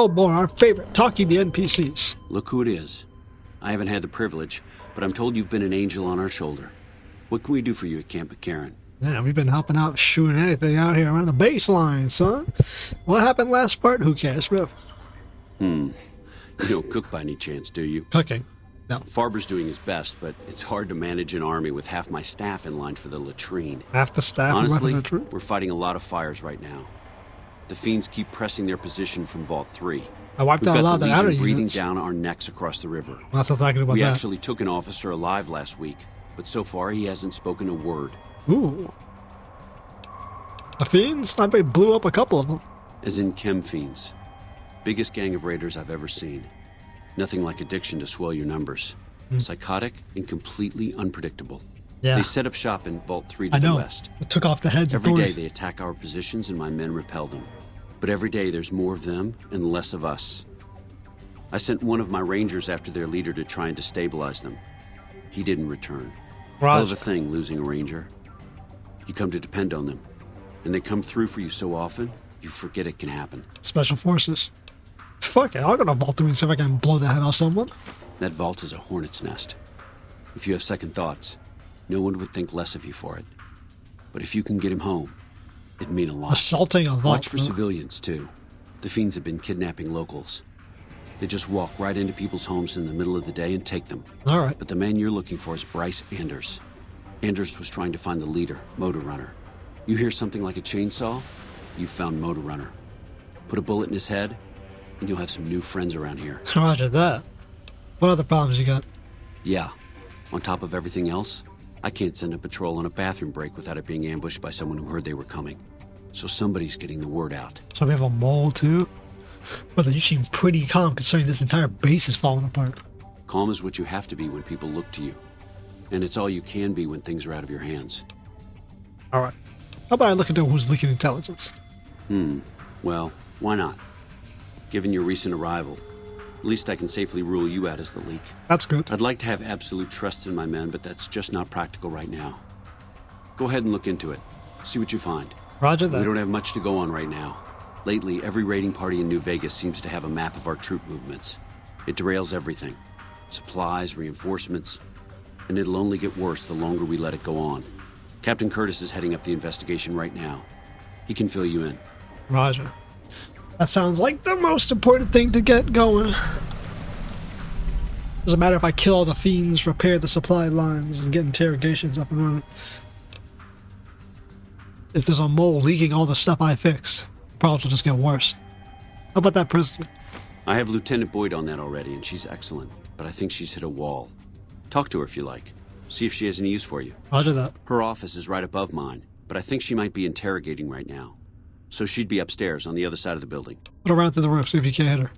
Oh boy, our favorite, talking to NPCs. Look who it is. I haven't had the privilege, but I'm told you've been an angel on our shoulder. What can we do for you at Camp McCarran? Yeah, we've been helping out shooting anything out here around the baseline, son. What happened last part? Who cares, bro? You don't cook by any chance, do you? Cooking. No. Farber's doing his best, but it's hard to manage an army with half my staff in line for the latrine. Half the staff. Honestly, we're fighting a lot of fires right now. The fiends keep pressing their position from Vault 3. I wiped out a lot of the outer units. Breathing units. down our necks across the river. Lots of talking about we that. actually took an officer alive last week, but so far he hasn't spoken a word. Ooh. The fiends? I bet blew up a couple of them. As in chem fiends. Biggest gang of raiders I've ever seen. Nothing like addiction to swell your numbers. Psychotic and completely unpredictable. Yeah. They set up shop in Vault 3 to the west. It took off the heads Every day they attack our positions and my men repel them. But every day there's more of them and less of us. I sent one of my rangers after their leader to try and destabilize them. He didn't return. Hell of a thing, losing a ranger. You come to depend on them. And they come through for you so often, you forget it can happen. Special forces. Fuck it, I'll go to Vault 3 and see if I can blow the head off someone. That vault is a hornet's nest. If you have second thoughts, no one would think less of you for it. But if you can get him home, it'd mean a lot. Assaulting a vault. Watch for civilians, too. The fiends have been kidnapping locals. They just walk right into people's homes in the middle of the day and take them. All right. But the man you're looking for is Bryce Anders. Anders was trying to find the leader, Motor Runner. You hear something like a chainsaw, you've found Motor Runner. Put a bullet in his head, and you'll have some new friends around here. Roger that. What other problems you got? Yeah. On top of everything else, I can't send a patrol on a bathroom break without it being ambushed by someone who heard they were coming. So somebody's getting the word out. So we have a mole too? Brother, you seem pretty calm considering this entire base is falling apart. Calm is what you have to be when people look to you. And it's all you can be when things are out of your hands. Alright. How about I look into who's leaking intelligence? Well, why not? Given your recent arrival, at least I can safely rule you out as the leak. That's good. I'd like to have absolute trust in my men, but that's just not practical right now. Go ahead and look into it. See what you find. Roger that. We don't have much to go on right now. Lately, every raiding party in New Vegas seems to have a map of our troop movements. It derails everything. Supplies, reinforcements. And it'll only get worse the longer we let it go on. Captain Curtis is heading up the investigation right now. He can fill you in. Roger. That sounds like the most important thing to get going. Doesn't matter if I kill all the fiends, repair the supply lines, and get interrogations up and running. If there's a mole leaking all the stuff I fixed, problems will just get worse. How about that prisoner? I have Lieutenant Boyd on that already, and she's excellent. But I think she's hit a wall. Talk to her if you like. See if she has any use for you. Roger that. Her office is right above mine, but I think she might be interrogating right now. So she'd be upstairs on the other side of the building. Put her around through the roof, see if you can't hit her.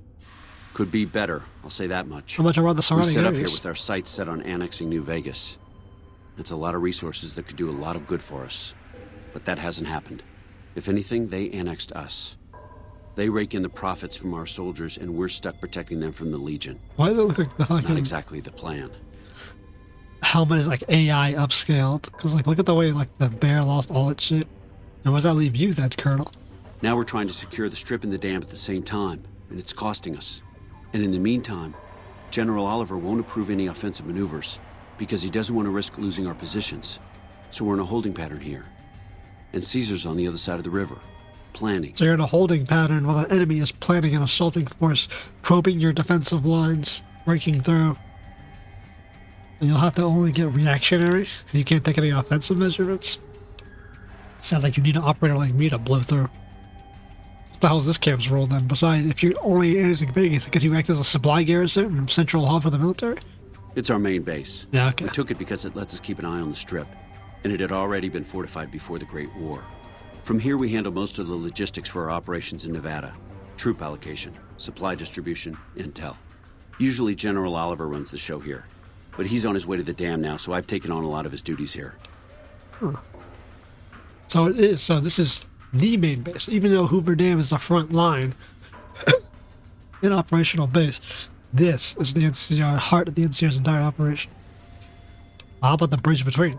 Could be better, I'll say that much. How much around the surrounding We set up areas? here with our sights set on annexing New Vegas. It's a lot of resources that could do a lot of good for us. But that hasn't happened. If anything, they annexed us. They rake in the profits from our soldiers, and we're stuck protecting them from the Legion. Why does it look like the fucking Not exactly the plan. helmet is like AI upscaled? Because like, look at the way like the bear lost all its shit. And where does that leave you, that Colonel? Now we're trying to secure the strip and the dam at the same time, and it's costing us. And in the meantime, General Oliver won't approve any offensive maneuvers because he doesn't want to risk losing our positions. So we're in a holding pattern here. And Caesar's on the other side of the river, planning. So you're in a holding pattern while the enemy is planning an assaulting force, probing your defensive lines, breaking through. And you'll have to only get reactionary, because you can't take any offensive measurements. Sounds like you need an operator like me to blow through. What the hell is this camp's role then? Besides, if you're only annexing Vegas, because you act as a supply garrison and central hub for the military? It's our main base. Yeah, okay. We took it because it lets us keep an eye on the strip, and it had already been fortified before the Great War. From here, we handle most of the logistics for our operations in Nevada. Troop allocation, supply distribution, intel. Usually General Oliver runs the show here, but he's on his way to the dam now, so I've taken on a lot of his duties here. So it is. So this is the main base, even though Hoover Dam is the front line in operational base. This is the NCR, heart of the NCR's entire operation. How about the bridge between?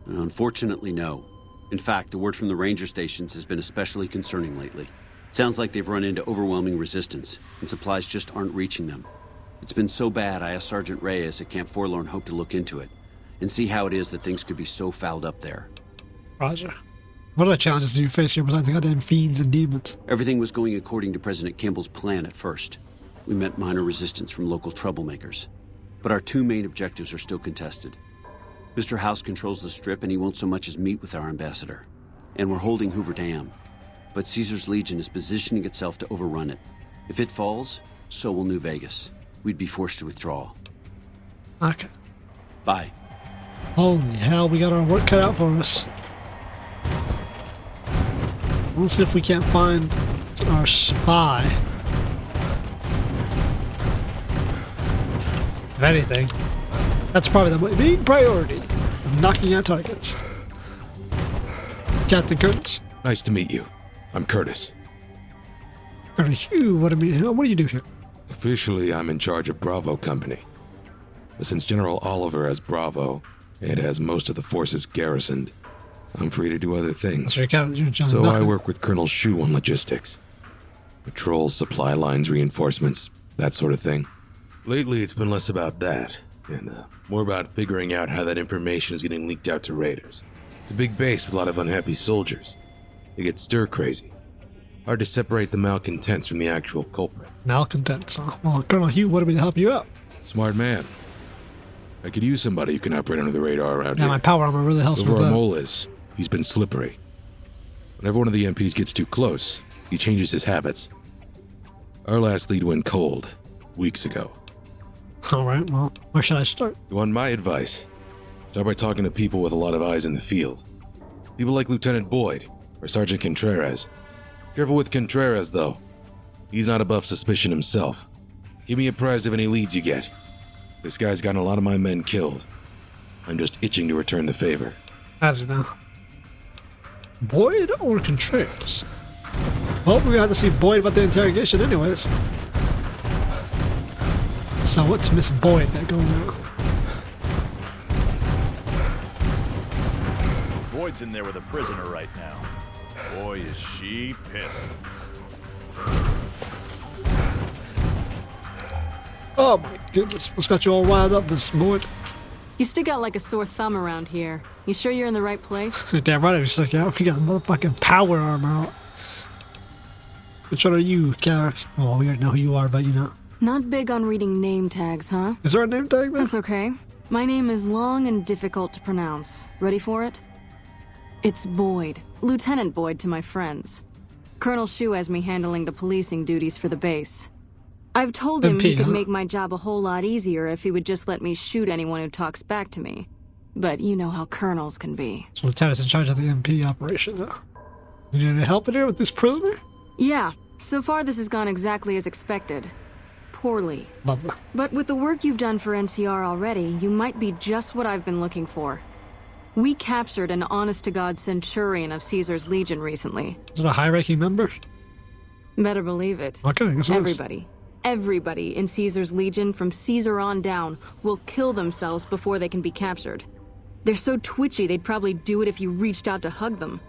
Unfortunately, no. In fact, the word from the ranger stations has been especially concerning lately. Sounds like they've run into overwhelming resistance, and supplies just aren't reaching them. It's been so bad, I asked Sergeant Reyes at Camp Forlorn Hope to look into it, and see how it is that things could be so fouled up there. Roger. What other challenges do you face here besides the goddamn fiends and demons? Everything was going according to President Kimball's plan at first. We met minor resistance from local troublemakers. But our two main objectives are still contested. Mr. House controls the Strip, and he won't so much as meet with our ambassador. And we're holding Hoover Dam. But Caesar's Legion is positioning itself to overrun it. If it falls, so will New Vegas. We'd be forced to withdraw. Okay. Bye. Holy hell, we got our work cut out for us. Let's see if we can't find our spy. If anything, that's probably the main priority of knocking out targets. Captain Curtis. Nice to meet you. I'm Curtis. Curtis, what do you do here? Officially, I'm in charge of Bravo Company. But since General Oliver has Bravo, and has most of the forces garrisoned, I'm free to do other things. So I work with Colonel Shu on logistics. Patrols, supply lines, reinforcements, that sort of thing. Lately, it's been less about that, and more about figuring out how that information is getting leaked out to raiders. It's a big base with a lot of unhappy soldiers. They get stir-crazy. Hard to separate the malcontents from the actual culprit. Malcontents, huh? Well, Colonel Hugh wanted me to help you out. Smart man. I could use somebody who can operate under the radar around here. Yeah, my power armor really helps with Whoever that. our mole is, he's been slippery. Whenever one of the MPs gets too close, he changes his habits. Our last lead went cold, weeks ago. Alright, well, where should I start? You want my advice? Start by talking to people with a lot of eyes in the field. People like Lieutenant Boyd, or Sergeant Contreras. Careful with Contreras, though. He's not above suspicion himself. Give me apprised of any leads you get. This guy's gotten a lot of my men killed. I'm just itching to return the favor. As you know. Boyd or Contreras? Well, we're gonna have to see Boyd about the interrogation anyways. So what's Miss Boyd got going on? Boyd's in there with a prisoner right now. Boy, is she pissed. Oh my goodness, what's got you all wild up, Miss Boyd? You stick out like a sore thumb around here. You sure you're in the right place? You're damn right I stick out. We got motherfucking power armor out. Which one are you, Kara? Well, we already know who you are, but you know. Not big on reading name tags, huh? Is there a name tag there? That's okay. My name is long and difficult to pronounce. Ready for it? It's Boyd. Lieutenant Boyd to my friends. Colonel Shu has me handling the policing duties for the base. I've told him he could make my job a whole lot easier if he would just let me shoot anyone who talks back to me. But you know how colonels can be. So Lieutenant's in charge of the MP operation, huh? You need any help in here with this prisoner? Yeah, so far this has gone exactly as expected. Poorly. Lovely. But with the work you've done for NCR already, you might be just what I've been looking for. We captured an honest-to-God centurion of Caesar's Legion recently. Is it a high-ranking member? Better believe it. Okay, I guess it is. Everybody in Caesar's Legion from Caesar on down will kill themselves before they can be captured. They're so twitchy they'd probably do it if you reached out to hug them.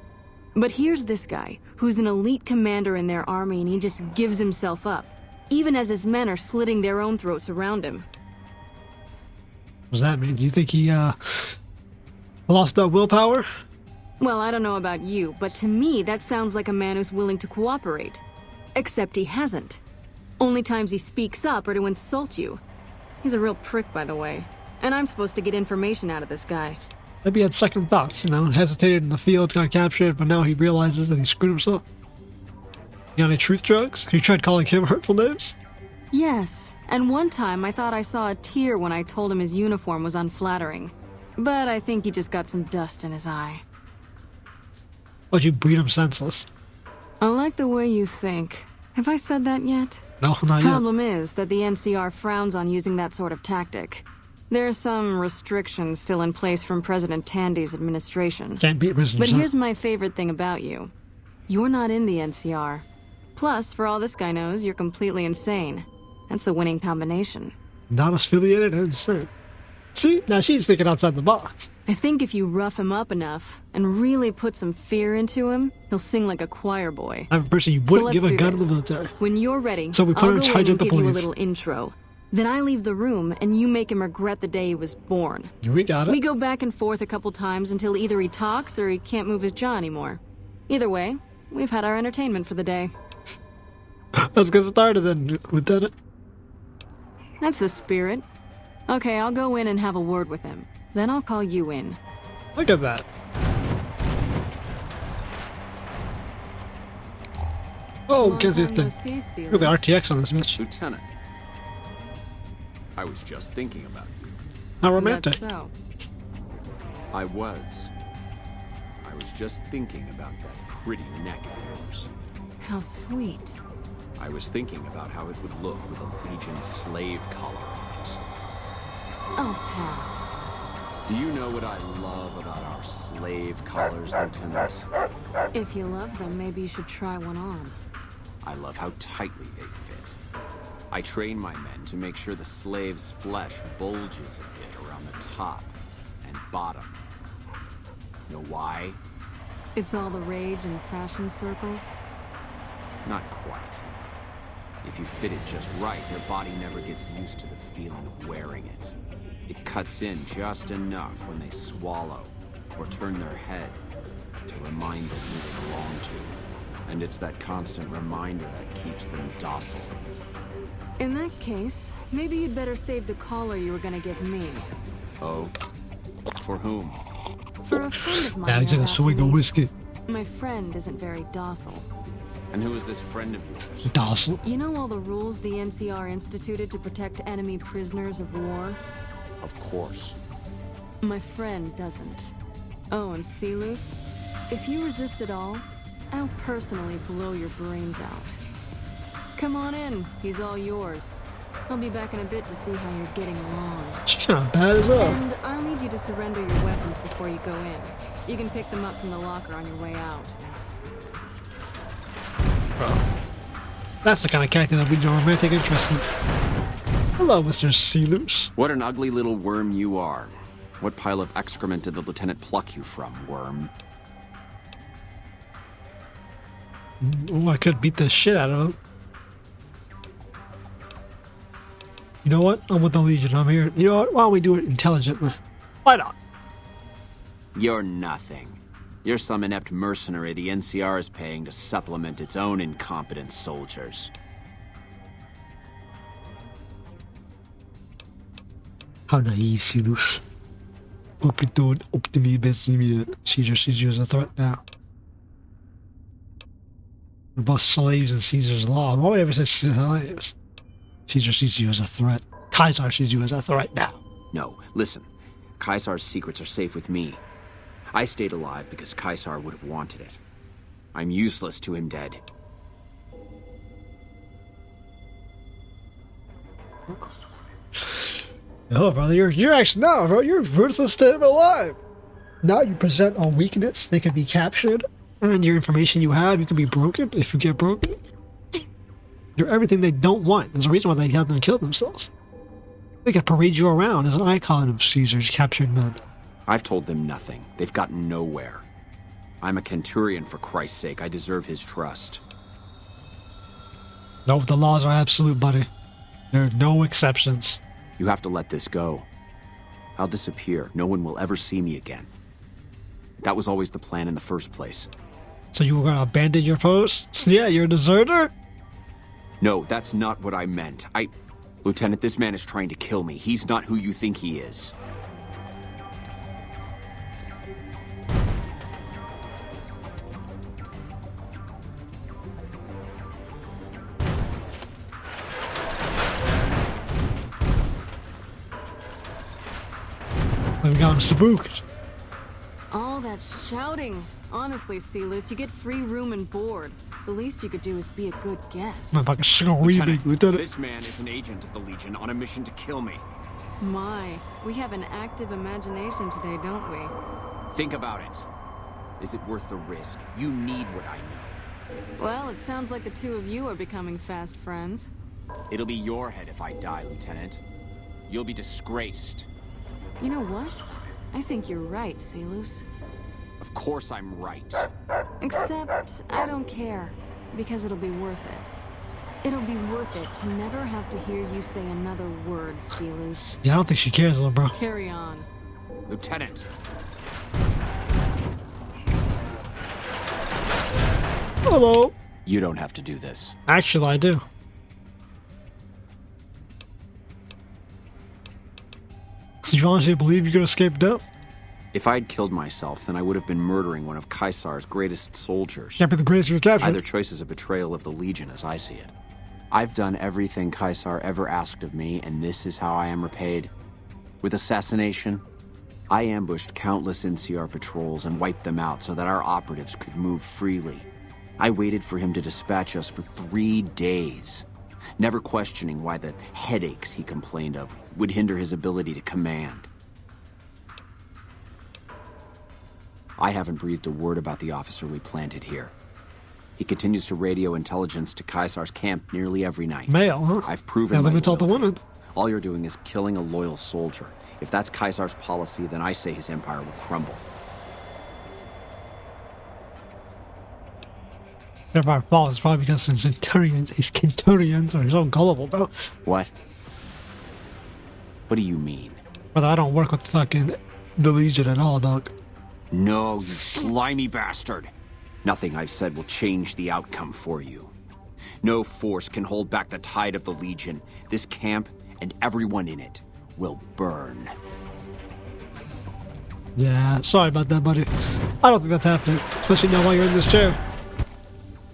But here's this guy, who's an elite commander in their army, and he just gives himself up, even as his men are slitting their own throats around him. What does that mean? Do you think he, lost willpower? Well, I don't know about you, but to me that sounds like a man who's willing to cooperate. Except he hasn't. Only times he speaks up are to insult you. He's a real prick, by the way. And I'm supposed to get information out of this guy. Maybe he had second thoughts, you know, hesitated in the field, got captured, but now he realizes that he screwed himself. You got any truth drugs? You tried calling him hurtful names? Yes, and one time I thought I saw a tear when I told him his uniform was unflattering. But I think he just got some dust in his eye. Why'd you beat him senseless? I like the way you think. Have I said that yet? No, not yet. Problem is that the NCR frowns on using that sort of tactic. There are some restrictions still in place from President Tandy's administration. Can't beat prisoners. But here's my favorite thing about you. You're not in the NCR. Plus, for all this guy knows, you're completely insane. That's a winning combination. Not affiliated and insane. See? Now she's thinking outside the box. I think if you rough him up enough and really put some fear into him, he'll sing like a choir boy. I'm a person you wouldn't give a gun in the military. When you're ready, So we put I'll her in go charge in of and the give you a police. little intro. Then I leave the room and you make him regret the day he was born. We got it. We go back and forth a couple times until either he talks or he can't move his jaw anymore. Either way, we've had our entertainment for the day. Let's get started then, Lieutenant. That's the spirit. Okay, I'll go in and have a word with him. Then I'll call you in. Look at that. Oh, Long guess time it's no the see, Silus. really RTX on this bitch. Lieutenant, I was just thinking about you. How romantic. That's so. I was just thinking about that pretty neck of yours. How sweet. I was thinking about how it would look with a Legion slave collar on it. I'll pass. Do you know what I love about our slave collars, Lieutenant? If you love them, maybe you should try one on. I love how tightly they fit. I train my men to make sure the slave's flesh bulges a bit around the top and bottom. Know why? It's all the rage in fashion circles. Not quite. If you fit it just right, their body never gets used to the feeling of wearing it. It cuts in just enough when they swallow or turn their head to remind them who they belong to. And it's that constant reminder that keeps them docile. In that case, maybe you'd better save the collar you were gonna give me. Oh? For whom? For a friend of mine. Now he's I'm gonna about to swing a meet. whiskey. My friend isn't very docile. And who is this friend of yours? Docile. You know all the rules the NCR instituted to protect enemy prisoners of war? Of course. My friend doesn't. Oh, and Silus? If you resist at all, I'll personally blow your brains out. Come on in, he's all yours. I'll be back in a bit to see how you're getting along. She's kind of bad as well. And I'll need you to surrender your weapons before you go in. You can pick them up from the locker on your way out. That's the kind of character that we do romantic interest in. Hello, Mr. Silus. What an ugly little worm you are. What pile of excrement did the lieutenant pluck you from, worm? Oh, I could beat the shit out of him. You know what? I'm with the Legion. I'm here. You know what? Why don't we do it intelligently? Why not? You're nothing. You're some inept mercenary the NCR is paying to supplement its own incompetent soldiers. How naive, Silus. Opito optimi bezimia. Caesar sees you as a threat now. We're both slaves in Caesar's law. Why would I ever say slaves? Caesar sees you as a threat. Caesar sees you as a threat now. No, listen. Caesar's secrets are safe with me. I stayed alive because Caesar would have wanted it. I'm useless to him dead. No, brother, you're actually no, bro. You're ruthless to him alive. Now you present on weakness. They can be captured, and your information you have, you can be broken if you get broken. You're everything they don't want. There's a reason why they have them kill themselves. They can parade you around as an icon of Caesar's captured men. I've told them nothing. They've gotten nowhere. I'm a centurion, for Christ's sake. I deserve his trust. No, the laws are absolute, buddy. There are no exceptions. You have to let this go. I'll disappear. No one will ever see me again. That was always the plan in the first place. So you were going to abandon your post? Yeah, you're a deserter? No, that's not what I meant. Lieutenant, this man is trying to kill me. He's not who you think he is. I've gotten spooked. All that shouting. Honestly, Silus, you get free room and board. The least you could do is be a good guest. I'm fucking screaming, Lieutenant. This man is an agent of the Legion on a mission to kill me. My, we have an active imagination today, don't we? Think about it. Is it worth the risk? You need what I know. Well, it sounds like the two of you are becoming fast friends. It'll be your head if I die, Lieutenant. You'll be disgraced. You know what? I think you're right, Silus. Of course I'm right. Except, I don't care. Because it'll be worth it. It'll be worth it to never have to hear you say another word, Silus. Yeah, I don't think she cares, little bro. Carry on. Lieutenant! Hello. You don't have to do this. Actually, I do. Did you honestly believe you could escape death? If I'd killed myself, then I would have been murdering one of Caesar's greatest soldiers. Can't be the greatest you're captured. Either choice is a betrayal of the Legion as I see it. I've done everything Caesar ever asked of me, and this is how I am repaid. With assassination, I ambushed countless NCR patrols and wiped them out so that our operatives could move freely. I waited for him to dispatch us for 3 days, never questioning why the headaches he complained of would hinder his ability to command. I haven't breathed a word about the officer we planted here. He continues to radio intelligence to Caesar's camp nearly every night. Male, huh? I've proven yeah, my let me tell the loyalty. woman. All you're doing is killing a loyal soldier. If that's Caesar's policy, then I say his empire will crumble. Everybody falls probably because he's centurions, or he's so gullible, though. What? What do you mean? Brother, I don't work with fucking the Legion at all, dog. No, you slimy bastard. Nothing I've said will change the outcome for you. No force can hold back the tide of the Legion. This camp and everyone in it will burn. Yeah, sorry about that, buddy. I don't think that's happening, especially now while you're in this chair.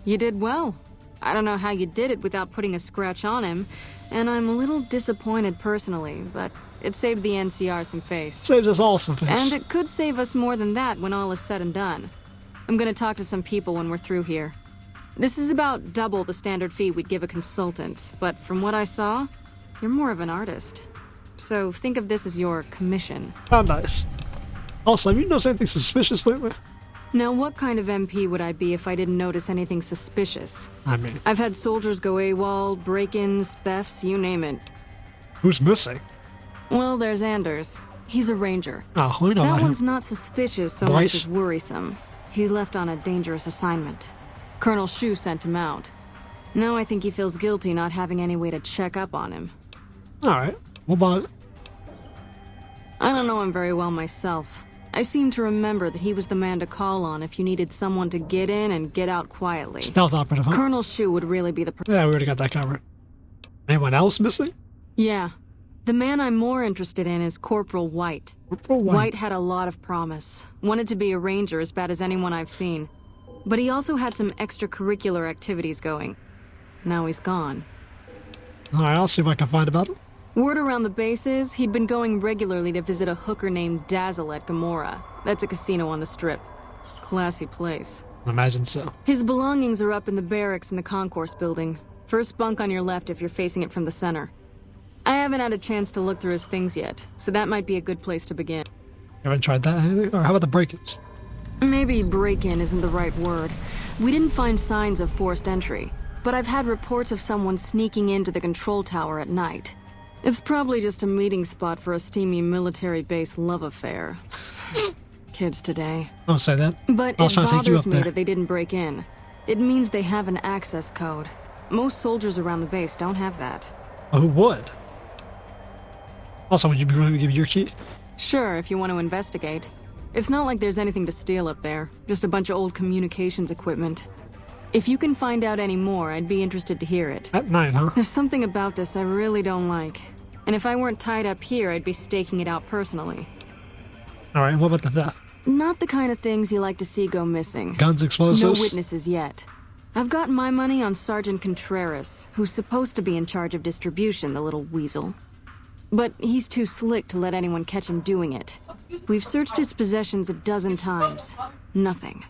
You did well. I don't know how you did it without putting a scratch on him, and I'm a little disappointed personally, but it saved the NCR some face. Saves us all some face. And it could save us more than that when all is said and done. I'm gonna talk to some people when we're through here. This is about double the standard fee we'd give a consultant, but from what I saw, you're more of an artist. So think of this as your commission. Oh, nice. Also, have you noticed anything suspicious lately? Now, what kind of MP would I be if I didn't notice anything suspicious? I mean, I've had soldiers go AWOL, break-ins, thefts, you name it. who's missing? Well, there's Anders. He's a ranger. Oh, we know That about one's him. not suspicious so Bryce? much as worrisome. He left on a dangerous assignment. Colonel Shu sent him out. Now I think he feels guilty not having any way to check up on him. Alright, what about... I don't know him very well myself. I seem to remember that he was the man to call on if you needed someone to get in and get out quietly. Stealth operative, huh? Colonel Shu would really be the person. Yeah, we already got that covered. Anyone else missing? Yeah. The man I'm more interested in is Corporal White. Corporal White had a lot of promise. Wanted to be a ranger as bad as anyone I've seen. But he also had some extracurricular activities going. Now he's gone. Alright, I'll see what I can find about him. Word around the base is he'd been going regularly to visit a hooker named Dazzle at Gamora. That's a casino on the Strip. Classy place. I imagine so. His belongings are up in the barracks in the concourse building. First bunk on your left if you're facing it from the center. I haven't had a chance to look through his things yet, so that might be a good place to begin. You haven't tried that? Anything? Or how about the break-ins? Maybe break-in isn't the right word. We didn't find signs of forced entry, but I've had reports of someone sneaking into the control tower at night. It's probably just a meeting spot for a steamy military base love affair. Kids today. Don't say that. But I was it trying to take you bothers up me there. that they didn't break in. It means they have an access code. Most soldiers around the base don't have that. Oh, who would? Also, would you be willing to give your key? Sure, if you want to investigate. It's not like there's anything to steal up there, just a bunch of old communications equipment. If you can find out any more, I'd be interested to hear it. At night, huh? There's something about this I really don't like. And if I weren't tied up here, I'd be staking it out personally. Alright, what about the theft? Not the kind of things you like to see go missing. Guns, No explosives? witnesses yet. I've got my money on Sergeant Contreras, who's supposed to be in charge of distribution, the little weasel. But he's too slick to let anyone catch him doing it. We've searched his possessions 12 times. Nothing.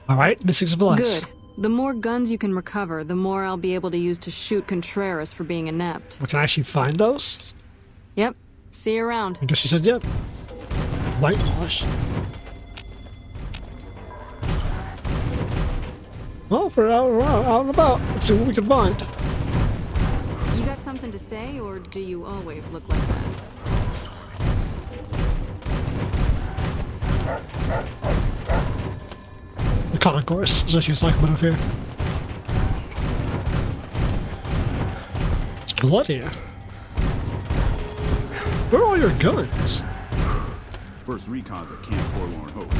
Alright, missing supplies. Good. The more guns you can recover, the more I'll be able to use to shoot Contreras for being inept. We can actually find those? Yep. See you around. I guess she said yep. Whitewash. Well, for out and about, let's see what we can find. You got something? something to say, or do you always look like that? The concourse is what she was talking about up here. It's blood here. Where are all your guns? First recons at Camp Forlorn Hope.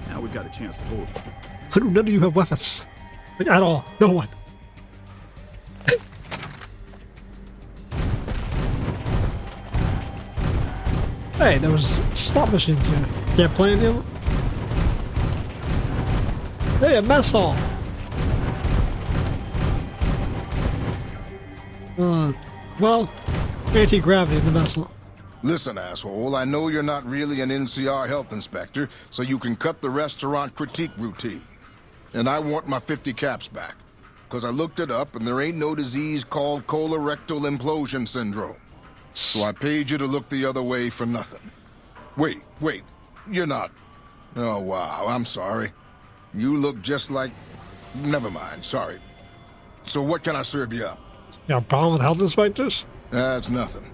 Now we've got a chance to hold them. I don't, none of you have weapons. Like, at all. No one. Hey, there was slot machines here. Can't play any of them? Hey, a mess hall! Well, anti-gravity in the mess hall. Listen, asshole, I know you're not really an NCR health inspector, so you can cut the restaurant critique routine. And I want my 50 caps back. Because I looked it up, and there ain't no disease called colorectal implosion syndrome. So I paid you to look the other way for nothing. Wait, you're not... Oh, wow, I'm sorry. You look just like... Never mind, sorry. So what can I serve you up? You got a problem with health inspectors? That's nothing.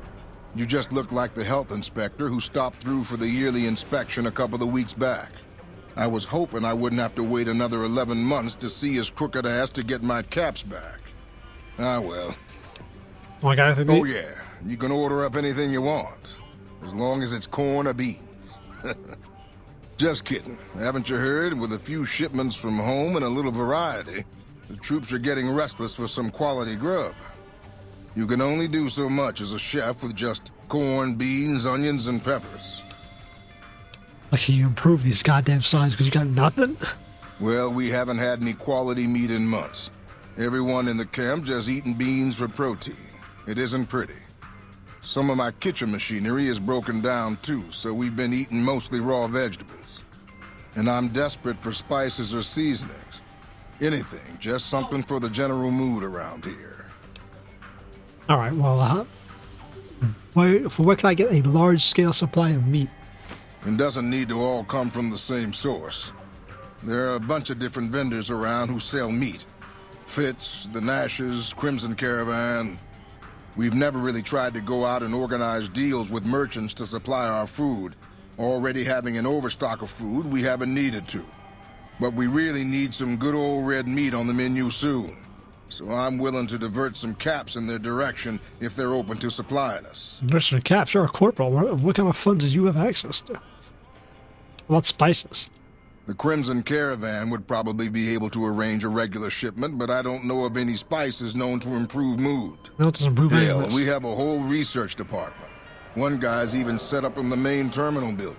You just look like the health inspector who stopped through for the yearly inspection a couple of weeks back. I was hoping I wouldn't have to wait another 11 months to see his crooked ass to get my caps back. Ah, well. Oh, yeah. You can order up anything you want. As long as it's corn or beans. Just kidding. Haven't you heard? With a few shipments from home and a little variety, the troops are getting restless for some quality grub. You can only do so much as a chef with just corn, beans, onions, and peppers. Like, can you improve these goddamn signs because you got nothing? Well, we haven't had any quality meat in months. Everyone in the camp just eating beans for protein. It isn't pretty. Some of my kitchen machinery is broken down too, so we've been eating mostly raw vegetables. And I'm desperate for spices or seasonings. Anything, just something for the general mood around here. Alright, well, where can I get a large-scale supply of meat? It doesn't need to all come from the same source. There are a bunch of different vendors around who sell meat. Fitz, the Nashes, Crimson Caravan. We've never really tried to go out and organize deals with merchants to supply our food. Already having an overstock of food, we haven't needed to. But we really need some good old red meat on the menu soon. So I'm willing to divert some caps in their direction if they're open to supplying us. Divert caps? You're a corporal. What kind of funds did you have access to? What spices? The Crimson Caravan would probably be able to arrange a regular shipment, but I don't know of any spices known to improve mood. No, it doesn't improve anything. We have a whole research department. One guy's even set up in the main terminal building.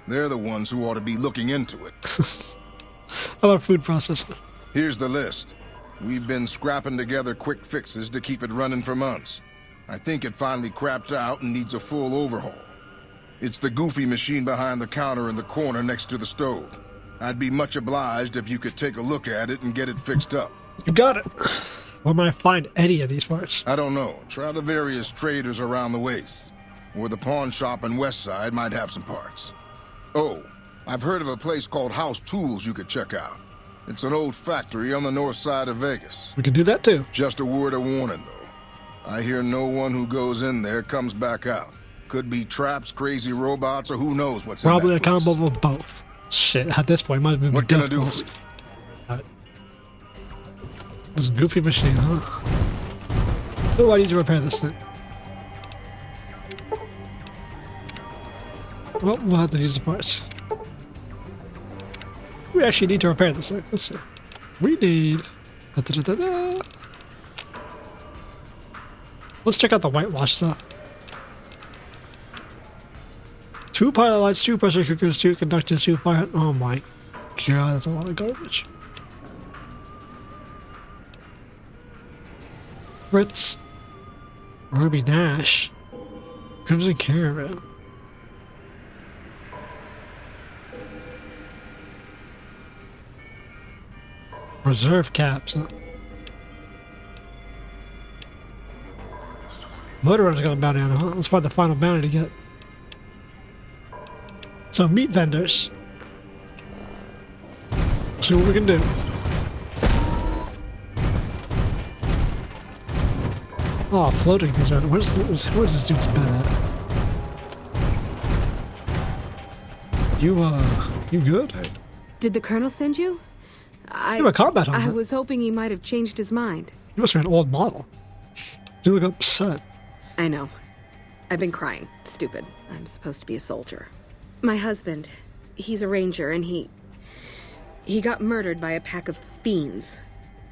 They're the ones who ought to be looking into it. How about food processing? Here's the list. We've been scrapping together quick fixes to keep it running for months. I think it finally crapped out and needs a full overhaul. It's the goofy machine behind the counter in the corner next to the stove. I'd be much obliged if you could take a look at it and get it fixed up. You got it. Where might I find any of these parts? I don't know. Try the various traders around the waste. Or the pawn shop in Westside might have some parts. Oh, I've heard of a place called House Tools you could check out. It's an old factory on the north side of Vegas. We can do that too. Just a word of warning, though. I hear no one who goes in there comes back out. Could be traps, crazy robots, or who knows what's in that Probably a place. combo of both. Shit, at this point, might be What can I do for you? This goofy machine, huh? Oh, I need to repair this thing. Well, we'll have to use the parts. We actually need to repair this thing. Let's see. We need... Let's check out the whitewash stuff. 2 pilot lights, 2 pressure cookers, 2 conductors, 2 fire... Oh my god, that's a lot of garbage. Fritz. Ruby Dash. Crimson Caravan. Reserve caps. Huh? Motor runner's got a bounty on it, huh? That's probably the final bounty to get. So, meat vendors. See what we can do. Oh, floating things around. Where's this dude's been at? You good? Did the Colonel send you? You have a combat I helmet. was hoping he might have changed his mind. You must be an old model. You look upset. I know. I've been crying. Stupid. I'm supposed to be a soldier. My husband, he's a ranger, and he got murdered by a pack of fiends.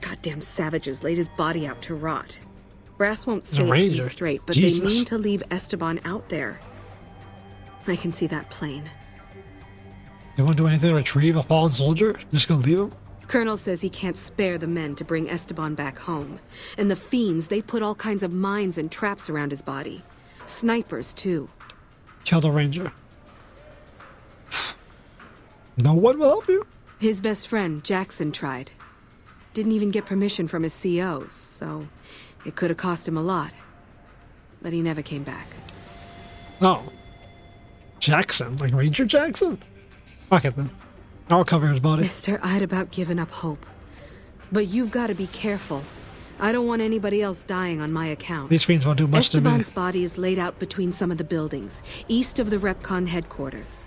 Goddamn savages laid his body out to rot. Brass won't say it to me straight, but Jesus. they mean to leave Esteban out there. I can see that plain. You won't do anything to retrieve a fallen soldier? Just gonna leave him? Colonel says he can't spare the men to bring Esteban back home. And the fiends, they put all kinds of mines and traps around his body. Snipers, too. Kill the ranger. No one will help you? His best friend, Jackson, tried. Didn't even get permission from his CO, so it could have cost him a lot. But he never came back. Oh. Jackson? Like Ranger Jackson? Fuck it then. I'll cover his body. Mister, I'd about given up hope. But you've got to be careful. I don't want anybody else dying on my account. These fiends won't do much to me. Esteban's body is laid out between some of the buildings, east of the Repcon headquarters.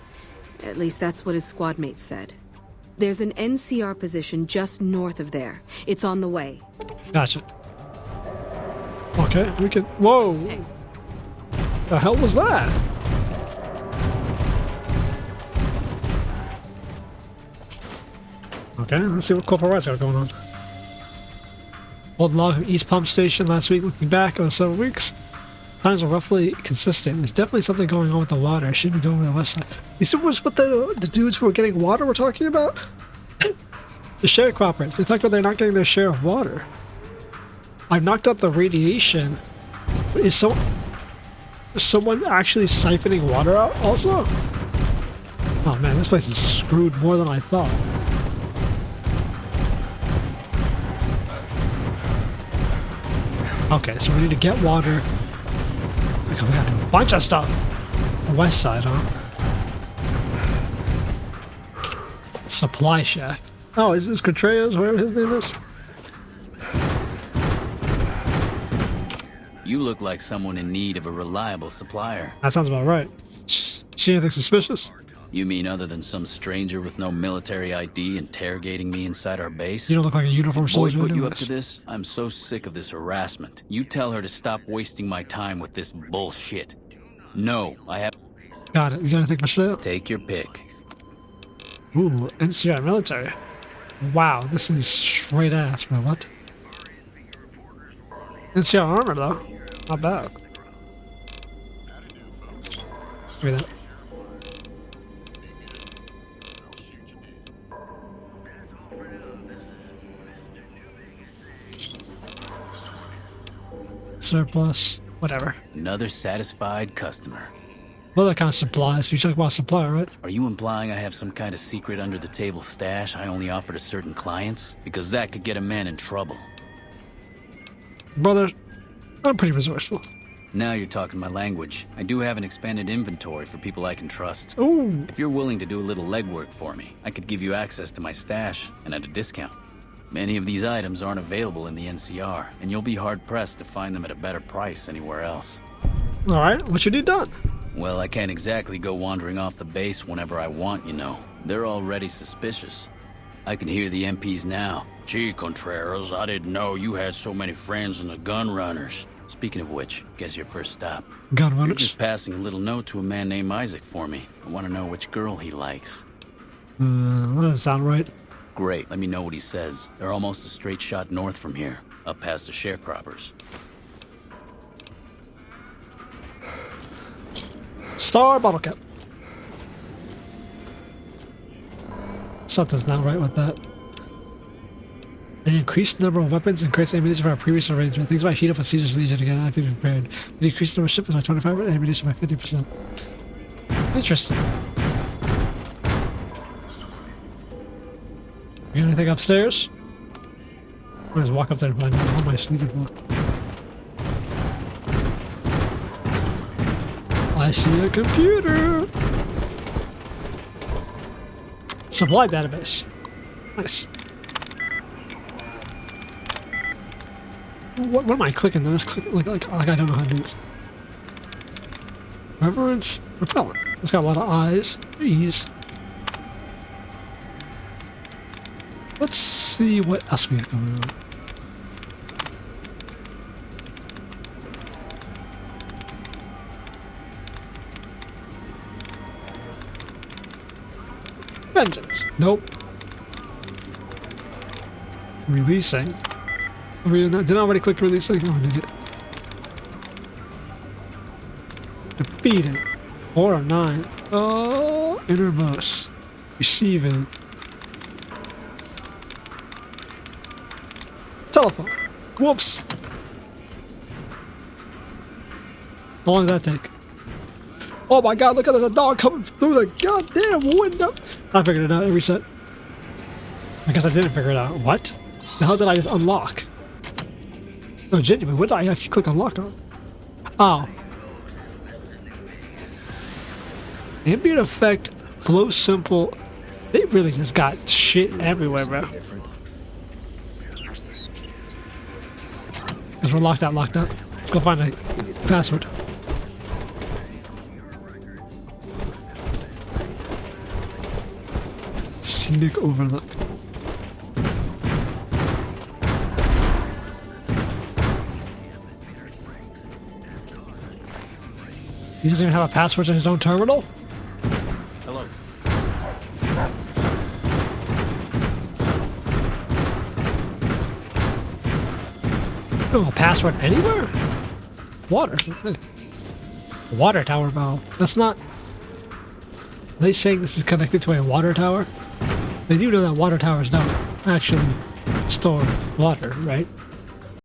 At least that's what his squad mates said. There's an NCR position just north of there. It's on the way. Gotcha. Okay, we can... Whoa! The hell was that? Okay, let's see what Corporal Rat's got going on. Old log of East Pump Station last week. Looking back over several weeks, times are roughly consistent. There's definitely something going on with the water. I should be going to the west side. You see what's what the dudes who are getting water were talking about? The sharecroppers. They talked about they're not getting their share of water. I've knocked out the radiation. Is someone actually siphoning water out also? Oh man, this place is screwed more than I thought. Okay, so we need to get water. We gotta do a bunch of stuff. The west side, huh? Supply shack. Oh, is this Contreras, whatever his name is? You look like someone in need of a reliable supplier. That sounds about right. See anything suspicious? You mean other than some stranger with no military ID interrogating me inside our base? You don't look like a uniform Boy soldier. put you up to this? I'm so sick of this harassment. You tell her to stop wasting my time with this bullshit. No, I have... Got it. You got anything for sale? Take your pick. Ooh, NCR military. Wow, this is straight ass, bro. What? NCR armor, though. Not bad. Look at that. Surplus. Whatever. Another satisfied customer. Well, that kind of supplies. You talk about supply, right? Are you implying I have some kind of secret under-the-table stash I only offer to certain clients? Because that could get a man in trouble. Brother, I'm pretty resourceful. Now you're talking my language. I do have an expanded inventory for people I can trust. Ooh. If you're willing to do a little legwork for me, I could give you access to my stash, and at a discount. Many of these items aren't available in the NCR, and you'll be hard-pressed to find them at a better price anywhere else. Alright, what you need done? Well, I can't exactly go wandering off the base whenever I want, you know. They're already suspicious. I can hear the MPs now. Gee, Contreras, I didn't know you had so many friends in the gun runners. Speaking of which, guess your first stop. Gun You're runners? just passing a little note to a man named Isaac for me. I want to know which girl he likes. That doesn't sound right. Great, let me know what he says. They're almost a straight shot north from here, up past the sharecroppers. Star bottle cap. Something's not right with that. An increased number of weapons increased ammunition from our previous arrangement. Things might heat up with Caesar's Legion again, actively prepared. An increased number of shipments by 25 and ammunition by 50%. Interesting. You got anything upstairs? I'll just walk up there and find out. What am I sneaking for? I see a computer! Supply database. Nice. What am I clicking? I'm just clicking like I don't know how to do this. Reverence, repellent. It's got a lot of eyes, E's. Let's see what else we have going on. Vengeance. Nope. Releasing. Did I already click releasing? Oh, did it? Defeating. 4 or 9. Oh, innermost. Receiving. Telephone. Whoops. How long did that take? Oh my god, look at the dog coming through the goddamn window. I figured it out. It reset. I guess I didn't figure it out. What? The hell did I just unlock? No, genuine. What did I actually click unlock on? Oh. Ambient effect, flow simple. They really just got shit everywhere, bro. Because we're locked out. Let's go find a password. Scenic overlook. He doesn't even have a password to his own terminal? Hello. No, a password anywhere? Water. Water tower valve. That's not... Are they saying this is connected to a water tower? They do know that water towers don't actually store water, right?